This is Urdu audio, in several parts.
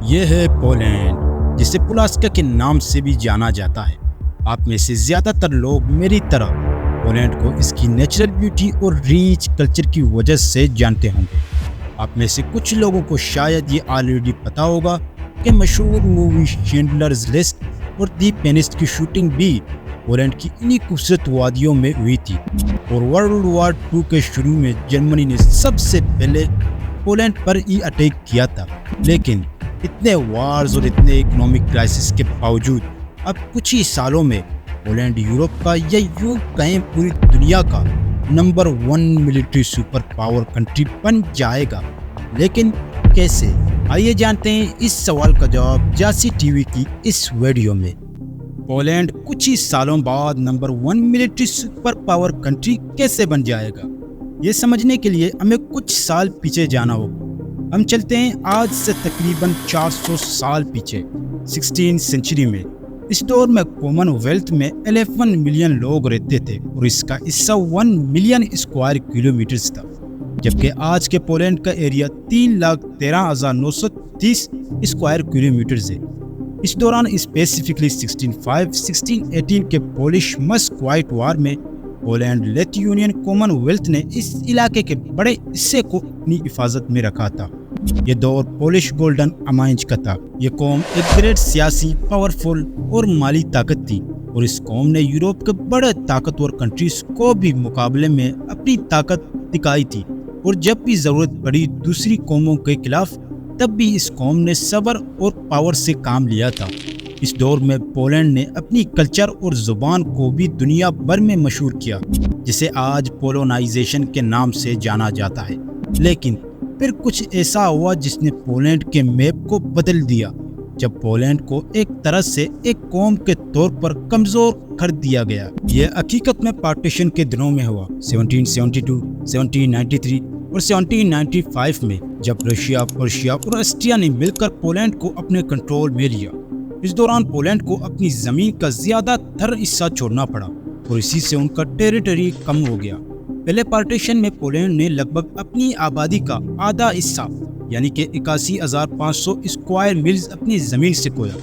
یہ ہے پولینڈ، جسے پولاسکا کے نام سے بھی جانا جاتا ہے۔ آپ میں سے زیادہ تر لوگ میری طرح پولینڈ کو اس کی نیچرل بیوٹی اور ریچ کلچر کی وجہ سے جانتے ہوں گے۔ آپ میں سے کچھ لوگوں کو شاید یہ آلریڈی پتا ہوگا کہ مشہور مووی شینڈلرز لسٹ اور دی پینسٹ کی شوٹنگ بھی پولینڈ کی انہی خوبصورت وادیوں میں ہوئی تھی، اور ورلڈ وار 2 کے شروع میں جرمنی نے سب سے پہلے پولینڈ پر ہی اٹیک کیا تھا۔ لیکن اتنے وارز اور اتنے اکنامک کرائسس کے باوجود اب کچھ ہی سالوں میں پولینڈ یورپ کا یا یوں کہیں پوری دنیا کا نمبر 1 ملٹری سپر پاور کنٹری بن جائے گا۔ لیکن کیسے؟ آئیے جانتے ہیں اس سوال کا جواب جاسی ٹی وی کی اس ویڈیو میں۔ پولینڈ کچھ ہی سالوں بعد number 1 military super power country کیسے بن جائے گا؟ یہ سمجھنے کے لیے ہمیں کچھ سال پیچھے جانا ہوگا۔ ہم چلتے ہیں آج سے تقریباً 400 سال پیچھے 16 سینچری میں۔ اس دور میں کامن ویلتھ میں 11 ملین لوگ رہتے تھے اور اس کا حصہ 1 ملین اسکوائر کلومیٹرز تھا، جبکہ آج کے پولینڈ کا ایریا 3,13,930 اسکوائر کلومیٹرز ہے۔ اس دوران اسپیسیفکلی 1618 کے پولش مسک وار میں پولینڈ لیتھیونین کامن ویلتھ نے اس علاقے کے بڑے حصے کو اپنی حفاظت میں رکھا تھا۔ یہ دور پولش گولڈن امائنج کا تھا۔ یہ قوم ایک گریٹ سیاسی، پاورفل اور مالی طاقت تھی، اور اس قوم نے یورپ کے بڑے طاقتور کنٹریز کو بھی مقابلے میں اپنی طاقت دکھائی تھی، اور جب بھی ضرورت پڑی دوسری قوموں کے خلاف، تب بھی اس قوم نے صبر اور پاور سے کام لیا تھا۔ اس دور میں پولینڈ نے اپنی کلچر اور زبان کو بھی دنیا بھر میں مشہور کیا، جسے آج پولونائزیشن کے نام سے جانا جاتا ہے۔ لیکن پھر کچھ ایسا ہوا جس نے پولینڈ کے میپ کو بدل دیا، جب پولینڈ کو ایک طرح سے ایک قوم کے طور پر کمزور کر دیا گیا۔ یہ حقیقت میں پارٹیشن کے دنوں میں ہوا، 1772، 1793 اور 1795 میں، جب رشیا، پرشیا اور آسٹریا نے مل کر پولینڈ کو اپنے کنٹرول میں لیا۔ اس دوران پولینڈ کو اپنی زمین کا زیادہ تر حصہ چھوڑنا پڑا، اور اسی سے ان کا ٹیریٹری کم ہو گیا۔ پہلے پارٹیشن میں پولینڈ نے لگ بھگ اپنی آبادی کا آدھا حصہ یعنی کہ 81,500 اسکوائر میلز اپنی زمین سے کھویا۔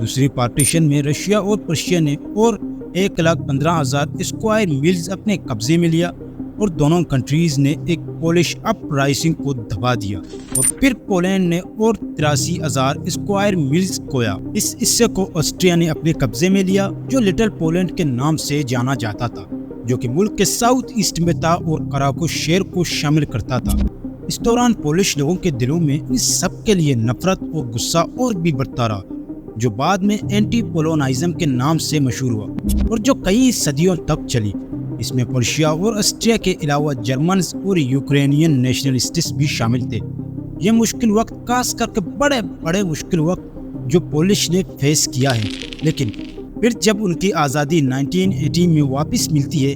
دوسری پارٹیشن میں رشیا اور پرشیا نے اور 1,15,000 اسکوائر میلز اپنے قبضے میں لیا، اور دونوں کنٹریز نے ایک پولش اپ رائزنگ کو دبا دیا، اور پھر پولینڈ نے اور 83,000 اسکوائر میلز کھویا۔ اس حصے کو آسٹریا نے اپنے قبضے میں لیا، جو لٹل پولینڈ کے نام سے جانا جاتا تھا، جو کہ ملک کے ساؤتھ ایسٹ میں تھا اور کراکوس شہر کو شامل کرتا تھا۔ اس دوران پولش لوگوں کے دلوں میں اس سب کے لیے نفرت اور غصہ اور بھی بڑھتا رہا، جو بعد میں اینٹی پولونائزم کے نام سے مشہور ہوا، اور جو کئی صدیوں تک چلی۔ اس میں پرشیا اور آسٹریا کے علاوہ جرمنز اور یوکرینین نیشنلسٹس بھی شامل تھے۔ یہ مشکل وقت، خاص کر کے بڑے مشکل وقت جو پولش نے فیس کیا ہے، لیکن پھر جب ان کی آزادی 1980 میں واپس ملتی ہے،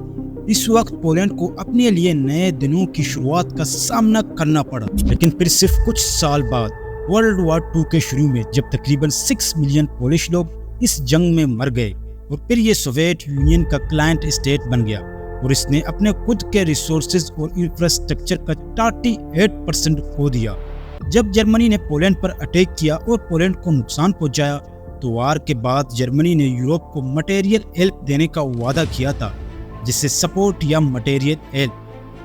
اس وقت پولینڈ کو اپنے لیے نئے دنوں کی شروعات کا سامنا کرنا پڑا۔ لیکن پھر صرف کچھ سال بعد ورلڈ وار 2 کے شروع میں، جب تقریباً 6 ملین پولش لوگ اس جنگ میں مر گئے، اور پھر یہ سوویت یونین کا کلائنٹ اسٹیٹ بن گیا، اور اس نے اپنے خود کے ریسورسز اور انفراسٹرکچر کا 38% کھو دیا۔ جب جرمنی نے پولینڈ پر اٹیک کیا اور پولینڈ کو نقصان پہنچایا، تو وار کے بعد جرمنی نے یورپ کو مٹیریل ہیلپ دینے کا وعدہ کیا تھا، جس سے سپورٹ یا مٹیریل ہیلپ،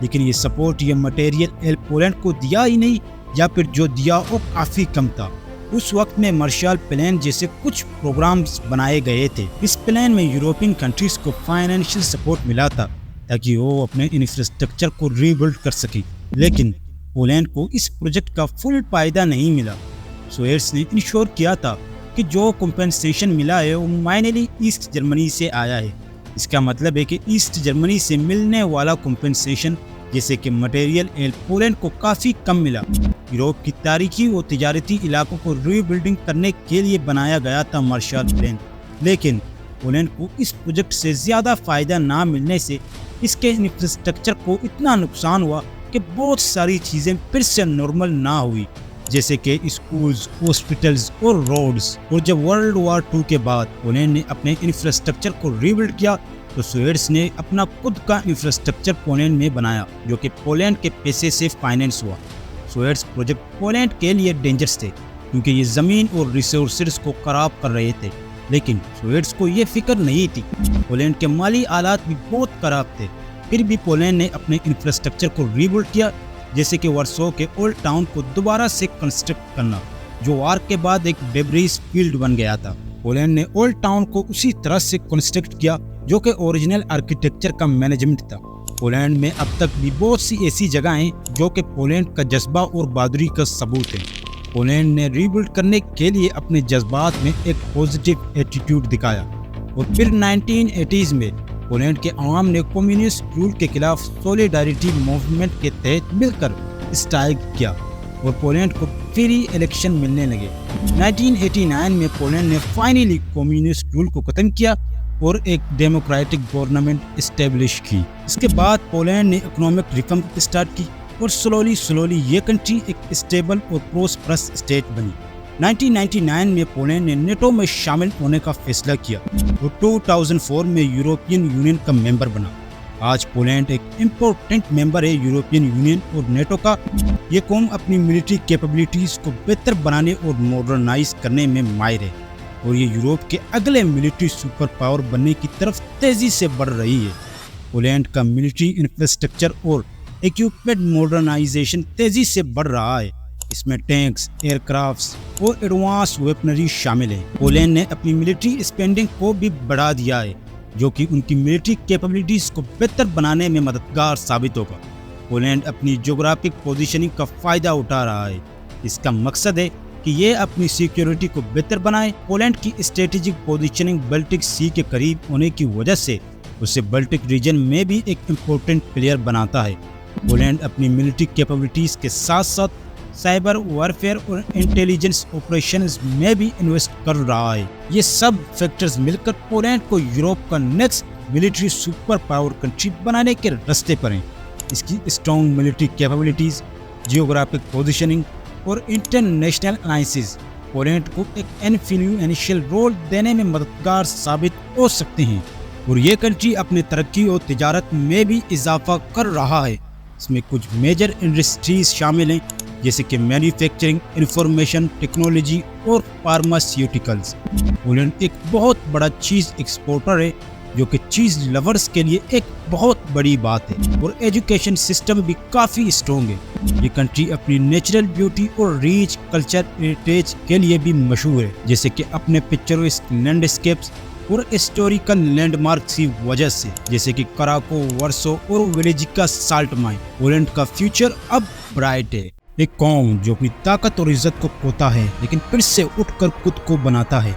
لیکن یہ سپورٹ یا مٹیریل ہیلپ پولینڈ کو دیا ہی نہیں، یا پھر جو دیا وہ کافی کم تھا۔ اس وقت میں مارشل پلان جیسے کچھ پروگرامز بنائے گئے تھے۔ اس پلان میں یورپین کنٹریز کو فائنینشیل سپورٹ ملا تھا تاکہ وہ اپنے انفراسٹرکچر کو ری بلڈ کر سکیں، لیکن پولینڈ کو اس پروجیکٹ کا فل فائدہ نہیں ملا۔ سویٹس نے انشور کیا تھا کہ جو کمپنسیشن ملا ہے وہ مائنلی ایسٹ جرمنی سے آیا ہے۔ اس کا مطلب ہے کہ ایسٹ جرمنی سے ملنے والا کمپنسیشن جیسے کہ مٹیریل ہیلپ پولینڈ کو کافی کم ملا۔ یورپ کی تاریخی و تجارتی علاقوں کو ری بلڈنگ کرنے کے لیے بنایا گیا تھا مارشل پلان، لیکن پولینڈ کو اس پروجیکٹ سے زیادہ فائدہ نہ ملنے سے اس کے انفراسٹرکچر کو اتنا نقصان ہوا کہ بہت ساری چیزیں پھر سے نارمل نہ ہوئی، جیسے کہ اسکولز، ہاسپٹلز اور روڈز۔ اور جب ورلڈ وار 2 کے بعد پولینڈ نے اپنے انفراسٹرکچر کو ری بلڈ کیا، تو سویٹس نے اپنا خود کا انفراسٹرکچر پولینڈ میں بنایا، جو کہ پولینڈ کے پیسے سے فائنینس ہوا۔ سویٹس پروجیکٹ پولینڈ کے لیے ڈینجرس تھے، کیونکہ یہ زمین اور ریسورسز کو خراب کر رہے تھے، لیکن سوویٹس کو یہ فکر نہیں تھی۔ پولینڈ کے مالی حالات بھی بہت خراب تھے، پھر بھی پولینڈ نے اپنے انفراسٹرکچر کو ریبلڈ کیا، جیسے کہ وارسو کے اولڈ ٹاؤن کو دوبارہ سے کنسٹرکٹ کرنا، جو وار کے بعد ایک ڈیبریز فیلڈ بن گیا تھا۔ پولینڈ نے اولڈ ٹاؤن کو اسی طرح سے کنسٹرکٹ کیا جو کہ اوریجنل آرکیٹیکچر کا مینجمنٹ تھا۔ پولینڈ میں اب تک بھی بہت سی ایسی جگہیں ہیں جو کہ پولینڈ کا جذبہ اور بہادری کا ثبوت ہے۔ پولینڈ نے ریبلڈ کرنے کے لیے اپنے جذبات میں ایک پازیٹیو ایٹیٹیوڈ دکھایا، اور پھر 1980s میں پولینڈ کے عوام نے کمیونسٹ رول کے خلاف سولیڈارٹی موومنٹ کے تحت مل کر اسٹرائیک کیا اور پولینڈ کو فری الیکشن ملنے لگے۔ 1989 میں پولینڈ نے فائنلی کمیونسٹ رول کو ختم کیا اور ایک ڈیموکریٹک گورنمنٹ اسٹیبلش کی۔ اس کے بعد پولینڈ نے اکنامک ریفارم اسٹارٹ کی اور سلولی یہ کنٹری ایک اسٹیبل اور پروسپرس اسٹیٹ بنی۔ 1999 میں پولینڈ نے نیٹو میں شامل ہونے کا فیصلہ کیا اور 2004 میں یورپین یونین کا ممبر بنا۔ آج پولینڈ ایک امپورٹنٹ ممبر ہے یورپین یونین اور نیٹو کا۔ یہ قوم اپنی ملٹری کیپبلٹیز کو بہتر بنانے اور ماڈرنائز کرنے میں ماہر ہے، اور یہ یورپ کے اگلے ملٹری سپر پاور بننے کی طرف تیزی سے بڑھ رہی ہے۔ پولینڈ کا ملٹری انفراسٹرکچر اور ایکوپمنٹ ماڈرنائزیشن تیزی سے بڑھ رہا ہے۔ اس میں ٹینکس، ایئر کرافٹس اور ایڈوانس ویپنری شامل ہیں۔ پولینڈ نے اپنی ملٹری اسپینڈنگ کو بھی بڑھا دیا ہے، جو کہ ان کی ملٹری کیپبلٹیز کو بہتر بنانے میں مددگار ثابت ہوگا۔ پولینڈ اپنی جغرافک پوزیشننگ کا فائدہ اٹھا رہا ہے۔ اس کا مقصد ہے کہ یہ اپنی سیکیورٹی کو بہتر بنائے۔ پولینڈ کی اسٹریٹجک پوزیشننگ بالٹک سی کے قریب ہونے کی وجہ سے اسے بالٹک ریجن میں بھی ایک امپورٹنٹ پلیئر بناتا ہے۔ پولینڈ اپنی ملٹری کیپبلٹیز کے ساتھ ساتھ سائبر وارفیئر اور انٹیلیجنس آپریشنز میں بھی انویسٹ کر رہا ہے۔ یہ سب فیکٹرز مل کر پولینڈ کو یورپ کا next military super power country بنانے کے راستے پر ہیں۔ اس کی strong military capabilities, geographic positioning اور انٹرنیشنل الائنسز پولینڈ کو ایک انفلوئنشل رول دینے میں مددگار ثابت ہو سکتے ہیں، اور یہ کنٹری اپنے ترقی اور تجارت میں بھی اضافہ کر رہا ہے۔ اس میں کچھ میجر انڈسٹریز شامل ہیں، جیسے کہ مینوفیکچرنگ، انفارمیشن ٹیکنالوجی اور فارماسیوٹیکلز۔ پولینڈ ایک بہت بڑا چیز ایکسپورٹر ہے، جو کہ چیز لورز کے لیے ایک بہت بڑی بات ہے، اور ایجوکیشن سسٹم بھی کافی اسٹرانگ ہے۔ یہ کنٹری اپنی نیچرل بیوٹی اور ریچ کلچر ہیریٹیج کے لیے بھی مشہور ہے، جیسے کہ اپنے پکچرسک لینڈسکیپس اور ہسٹوریکل لینڈ مارکس کی وجہ سے، جیسے کہ کراکو، ورسو اور ویلیجکا سالٹ مائن۔ پولینڈ کا فیوچر اب برائٹ ہے۔ ایک قوم جو اپنی طاقت اور عزت کو کھوتا ہے لیکن پھر سے اٹھ کر خود کو بناتا ہے۔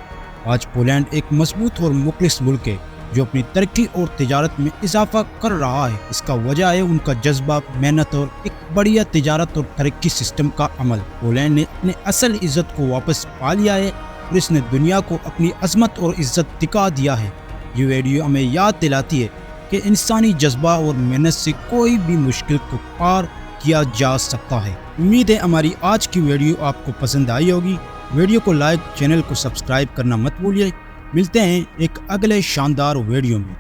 آج پولینڈ ایک مضبوط اور مخلص ملک ہے جو اپنی ترقی اور تجارت میں اضافہ کر رہا ہے۔ اس کا وجہ ہے ان کا جذبہ، محنت اور ایک بڑھیا تجارت اور ترقی سسٹم کا عمل۔ پولینڈ نے اپنے اصل عزت کو واپس پا لیا ہے اور اس نے دنیا کو اپنی عظمت اور عزت دکھا دیا ہے۔ یہ ویڈیو ہمیں یاد دلاتی ہے کہ انسانی جذبہ اور محنت سے کوئی بھی مشکل کو پار کیا جا سکتا ہے۔ امید ہے ہماری آج کی ویڈیو آپ کو پسند آئی ہوگی۔ ویڈیو کو لائک، چینل کو سبسکرائب کرنا مت بھولیے۔ ملتے ہیں ایک اگلے شاندار ویڈیو میں۔